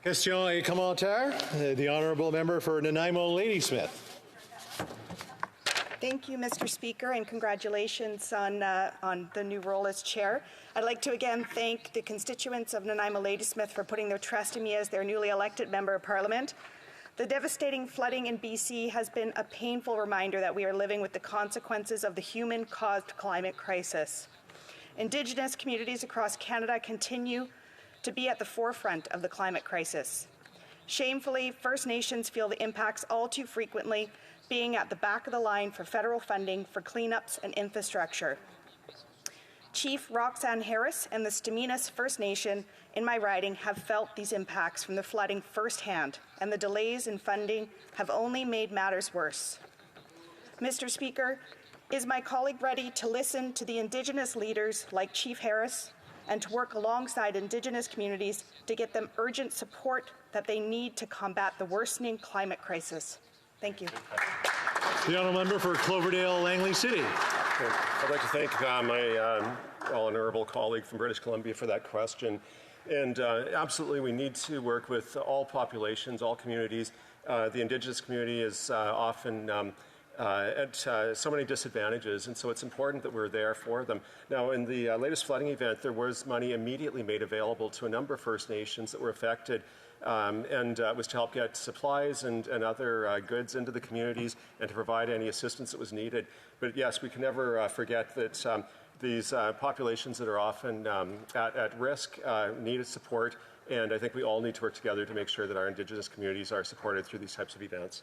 Question et commentaire. The Honourable Member for Nanaimo Ladysmith. Thank you, Mr. Speaker, and congratulations on the new role as Chair. I'd like to again thank the constituents of Nanaimo Ladysmith for putting their trust in me as their newly elected Member of Parliament. The devastating flooding in BC has been a painful reminder that we are living with the consequences of the human-caused climate crisis. Indigenous communities across Canada continue to be at the forefront of the climate crisis. Shamefully, First Nations feel the impacts all too frequently, being at the back of the line for federal funding for cleanups and infrastructure. Chief Roxanne Harris and the Staminas First Nation in my riding have felt these impacts from the flooding firsthand, and the delays in funding have only made matters worse. Mr. Speaker, is my colleague ready to listen to the Indigenous leaders like Chief Harris and to work alongside Indigenous communities to get them urgent support that they need to combat the worsening climate crisis? Thank you. The Honourable Member for Cloverdale Langley City. I'd like to thank my honourable colleague from British Columbia for that question. And absolutely, we need to work with all populations, all communities. The Indigenous community is often at so many disadvantages, and so it's important that we're there for them. Now, in the latest flooding event, there was money immediately made available to a number of First Nations that were affected, and it was to help get supplies and other goods into the communities and to provide any assistance that was needed. But yes, we can never forget that these populations that are often at risk need support, and I think we all need to work together to make sure that our Indigenous communities are supported through these types of events.